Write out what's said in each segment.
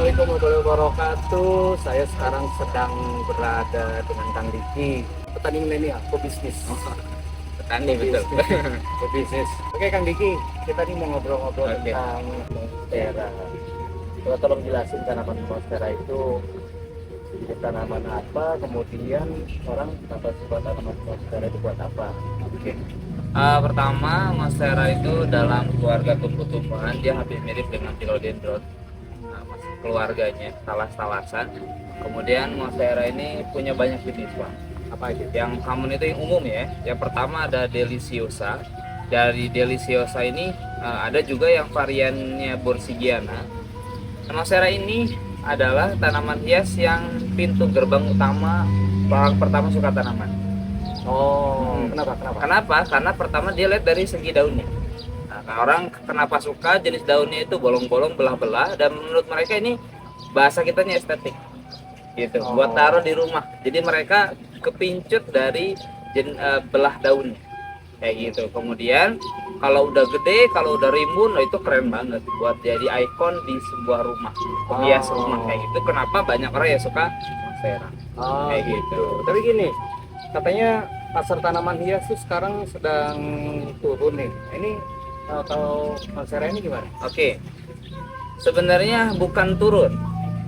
Assalamualaikum warahmatullahi wabarakatuh. Saya sekarang sedang berada dengan Kang Diki, petani milenial, pebisnis. Petani betul. Pebisnis. Oke Kang Diki, kita nih mau ngobrol-ngobrol Oke. tentang monstera. Coba tolong jelasin tanaman monstera itu jenis tanaman apa, kemudian orang kenapa suka tanaman monstera itu buat apa? Oke. Pertama, monstera itu dalam keluarga tumbuh-tumbuhan dia hampir mirip dengan philodendron. Masih keluarganya talas-talasan. Kemudian monstera ini punya banyak jenis, Pak. Apa aja? Yang common itu yang umum ya. Yang pertama ada deliciosa. Dari deliciosa ini ada juga yang variannya borsigiana. Monstera ini adalah tanaman hias yang pintu gerbang utama orang pertama suka tanaman. Oh, kenapa? Kenapa? Karena pertama dia lihat dari segi daunnya. Nah, orang kenapa suka jenis daunnya itu bolong-bolong, belah-belah, dan menurut mereka ini bahasa kitanya estetik, gitu. Buat taruh di rumah. Jadi mereka kepincut dari belah daunnya, kayak gitu. Kemudian kalau udah gede, kalau udah rimbun, itu keren banget buat jadi ikon di sebuah rumah, hias rumah kayak gitu. Kenapa banyak orang yang suka monstera? Kayak gitu. Tapi gini, katanya pasar tanaman hias tuh sekarang sedang turun nih. Ini kalau monstera ini gimana? Oke, sebenarnya bukan turun,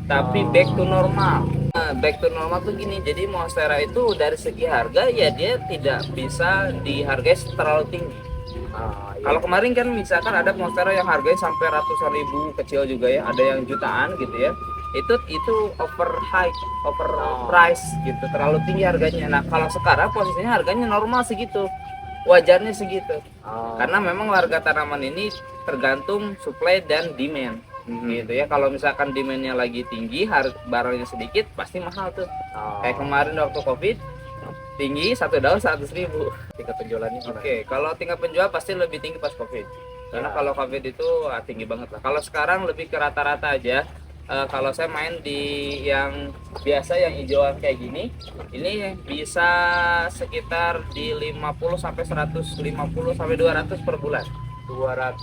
tapi back to normal. Nah, back to normal tuh gini, jadi monstera itu dari segi harga ya dia tidak bisa dihargai terlalu tinggi. Iya. Kalau kemarin kan misalkan ada monstera yang harganya sampai ratusan ribu, kecil juga ya, ada yang jutaan gitu ya. Itu over high, over price gitu, terlalu tinggi harganya. Nah, kalau sekarang posisinya harganya normal segitu. Wajarnya segitu. Karena memang harga tanaman ini tergantung supply dan demand. Gitu ya. Kalau misalkan demandnya lagi tinggi, barangnya sedikit, pasti mahal tuh. Kayak kemarin waktu Covid, tinggi satu daun 100.000. Tingkat penjualannya gimana? Oke, kalau tingkat penjual pasti lebih tinggi pas Covid. Karena kalau Covid itu tinggi banget lah. Kalau sekarang lebih ke rata-rata aja. Kalau saya main di yang biasa yang hijauan kayak gini, ini bisa sekitar di 50 sampai 150 sampai 200 per bulan. 200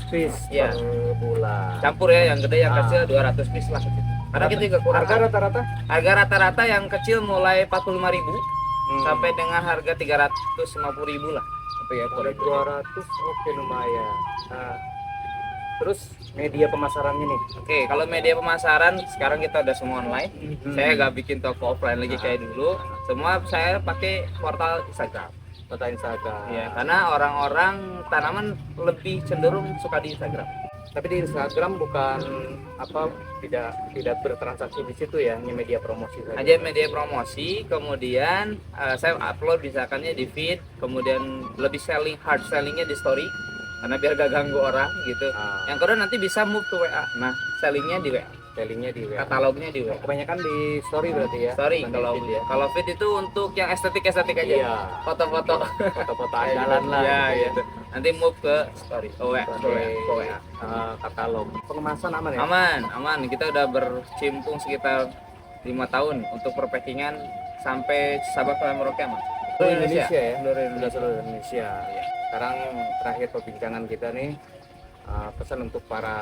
piece Ya. per bulan. Campur ya, yang gede yang kecil 200 piece lah. Karena kita juga kurang. Harga rata-rata? Harga rata-rata yang kecil mulai 45.000 sampai dengan harga 350.000 lah. Apa ya? Mulai 200, oke lumayan. Nah, terus media pemasarannya nih. Oke, kalau media pemasaran sekarang kita udah semua online. Saya nggak bikin toko offline lagi kayak dulu. Semua saya pakai portal Instagram. Kota Instagram. Ya, karena orang-orang tanaman lebih cenderung suka di Instagram. Tapi di Instagram bukan tidak bertransaksi di situ ya, ini media promosi saja. Aja media promosi, kemudian saya upload misalkannya di feed, kemudian lebih hard sellingnya di story. Karena biar gak ganggu orang gitu. Yang kedua nanti bisa move to WA. Nah, sellingnya di WA. Sellingnya di WA. Katalognya di WA. Kebanyakan di story berarti ya. Sorry Bukan kalau di feed ya. kalau feed itu untuk yang estetik aja. Iya. Foto-foto. Foto-foto andalan lah. Ya, gitu ya. gitu. Nanti move ke story. WA. Katalog. Pengemasan aman ya? Aman. Kita udah bercimpung sekitar 5 tahun untuk perpackingan sampai Sabang sampai Merauke, Mas. Seluruh Indonesia ya? Seluruh Indonesia. Sudah seluruh Indonesia. Iya. Sekarang terakhir perbincangan kita nih, pesan untuk para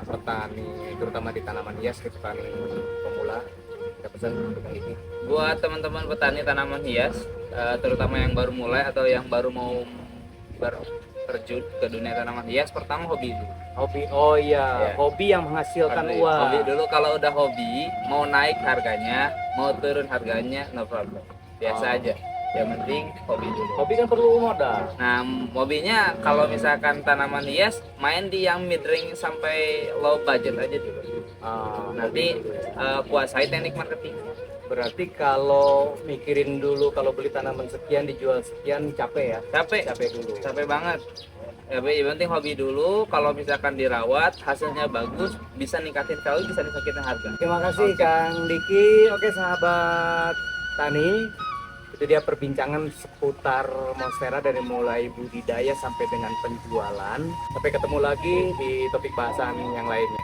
petani, terutama di tanaman hias, petani pemula, kita pesan untuk ini. Buat teman-teman petani tanaman hias, terutama yang baru mulai atau yang baru mau terjun ke dunia tanaman hias, pertama hobi dulu. Hobi, oh iya, Ya. hobi yang menghasilkan uang. Hobi dulu, kalau udah hobi, mau naik harganya, mau turun harganya, no problem. Biasa aja. Yang penting hobi dulu. Hobi kan perlu modal. Nah, hobinya kalau misalkan tanaman hias, main di yang mid range sampai low budget aja dulu. Nanti kuasai teknik marketing. Berarti kalau mikirin dulu kalau beli tanaman sekian dijual sekian capek ya? Capek dulu. Capek banget. Yang penting hobi dulu. Kalau misalkan dirawat, hasilnya bagus, bisa ningkatin value, bisa ningkatin harga. Terima kasih Kang Diki. Oke sahabat tani, itu dia perbincangan seputar monstera dari mulai budidaya sampai dengan penjualan. Sampai ketemu lagi di topik bahasan yang lainnya.